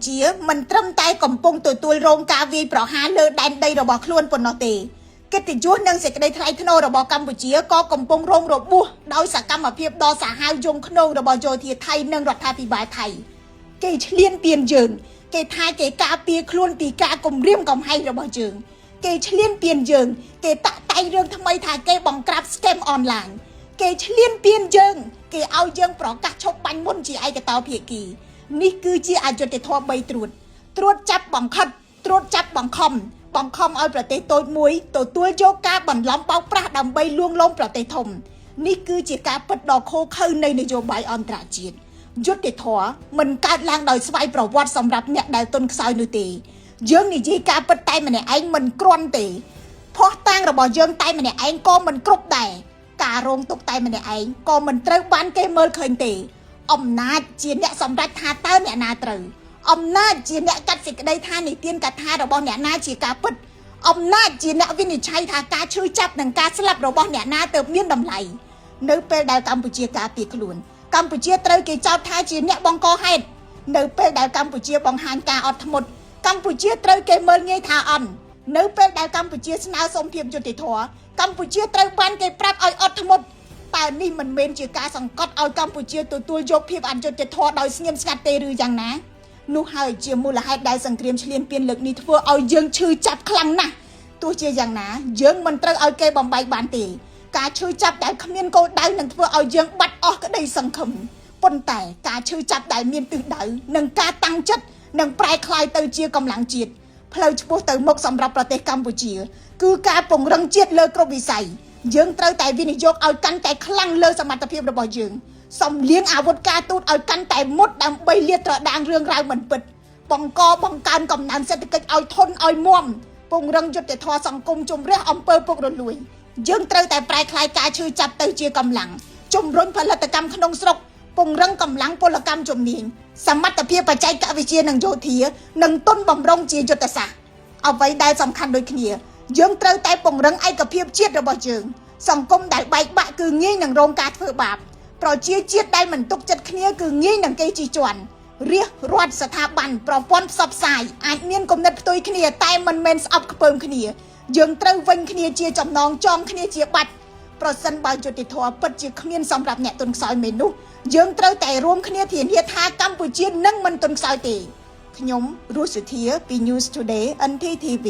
ជាមិនត្រឹមតែកំពុងទទួលរងការវាយប្រហារលើដែនដីរបស់ខ្លួនប៉ុណ្ណោះទេកិត្តិយសនិងសេចក្តីថ្លៃថ្នូររបស់កម្ពុជាក៏កំពុងរងរបួសដោយសកម្មភាពដ៏សាហាវយង់ឃ្នងរបស់យោធាថៃនិងរដ្ឋាភិបាលថៃគេឈ្លានពានយើងគេថាគេការពារខ្លួនពីការគំរាមកំហែងរបស់យើងគេឈ្លានពានយើងគេតាក់តែងរឿងថ្មីថាគេបង្ក្រាប scam online គេឈ្លានពានយើងគេឲ្យយើងប្រកាសឈប់បាញ់មុនជាឯកតោភាគីនេះគឺជាអយុត្តិធម៌3ត្រួតចាប់បង្ខិតត្រួតចាប់បង្ខំឲ្យប្រទេសតូចមួយទទួលយកការបន្លំបោកប្រាស់ដើម្បីលួងលោមប្រទេសធំនេះគឺជាការពិតដ៏ឃោរឃៅនៃនយោបាយអន្តរជាតិយុត្តិធម៌មិនកើតឡើងដោយស្វ័យប្រវត្តិសម្រាប់អ្នកដែលទន់ខ្សោយនោះទេយើងនិយាយការពិតតែម្នាក់ឯងមិនគ្រាន់ទេភ័ស្តុតាងរបស់យើងតែម្នាក់ឯងក៏មិនគ្រប់ដែរការរងទុកតែម្នាក់ឯងក៏មិនត្រូវបានគេមើលឃើញទេអំណាចជាអ្នកសម្រេចថាតើអ្នកណាត្រូវអំណាចជាអ្នកកាត់សេចក្តីថានិទានកថារបស់អ្នកណាជាការពិតអំណាចជាអ្នកវិនិច្ឆ័យថាការឈឺចាប់និងការស្លាប់របស់អ្នកណាទើបមានតម្លៃនៅពេលដែលកម្ពុជាការពារខ្លួនកម្ពុជាត្រូវគេចោទថាជាអ្នកបង្កហេតុនៅពេលដែលកម្ពុជាបង្ហាញការអត់ធ្មត់កម្ពុជាត្រូវគេមើលងាយថាអន់នៅពេលដែលកម្ពុជាស្នើសុំភាពយុត្តិធម៌កម្ពុជាត្រូវបានគេប្រាប់ឲ្យអត់ធ្មត់តែនេះមិនមែនជាការសង្កត់ឲ្យកម្ពុជាទទួលយកភាពអយុត្តិធម៌ដោយស្ងៀមស្ងាត់ទេឬយ៉ាងណានោះហើយជាមូលហេតុដែលសង្គ្រាមឈ្លានពានលើកនេះធ្វើឲ្យយើងឈឺចាប់ខ្លាំងណាស់ទោះជាយ៉ាងណាយើងមិនត្រូវឲ្យគេបំបែកបានទេការឈឺចាប់ដែលគ្មានគោលដៅនឹងធ្វើឲ្យយើងបាត់អស់ក្តីសង្ឃឹមប៉ុន្តែការឈឺចាប់ដែលមានទិសដៅនិងការតាំងចិត្តនឹងប្រែក្លាយទៅជាកម្លាំងជាតិផ្លូវឆ្ពោះទៅមុខសម្រាប់ប្រទេសកម្ពុជាគឺការពង្រឹងជាតិលើគ្រប់វិស័យយើងត្រូវតែវិនិយោគឲ្យកាន់តែខ្លាំងលើសមត្ថភាពរបស់យើងសំលៀងអាវុធការទូតឲ្យកាន់តែមុតដើម្បីលាតត្រដាងរឿងរ៉ាវមិនពិតបង្កើនកំណើនសេដ្ឋកិច្ចឲ្យធន់ឲ្យមាំពង្រឹងយុត្តិធម៌សង្គមជំរះអំពើពុករលួយយើងត្រូវតែប្រែក្លាយការឈឺចាប់ទៅជាកម្លាំងជំរុញផលិតកម្មក្នុងស្រុកពង្រឹងកម្លាំងពលកម្មជំនាញសមត្ថភាពបច្ចេកវិទ្យានិងយោធានិងទុនបម្រុងជាយុទ្ធសាស្ត្រអ្វីដែលសំខាន់ដូចគ្នាយើងត្រូវតែពង្រឹងឯកភាពជាតិរបស់យើងសង្គមដែលបែកបាក់គឺងាយនឹងរងការធ្វើបាបប្រជាជាតិដែលមិនទុកចិត្តគ្នាគឺងាយនឹងគេជិះជាន់រាជរដ្ឋស្ថាប័នប្រព័ន្ធផ្សព្វផ្សាយអាចមានគំនិតផ្ទុយគ្នាតែមិនមែនស្អប់ខ្ពើមគ្នាយើងត្រូវវេញគ្នាជាចំណងចងគ្នាជាបាច់ប្រសិនបើយុត្តិធម៌ពិតជាគ្មានសម្រាប់អ្នកទន់ខ្សោយមែននោះយើងត្រូវតែរួមគ្នាធានាថាកម្ពុជានឹងមិនទន់ខ្សោយទេខ្ញុំរស់សុធាពី News Today NTTV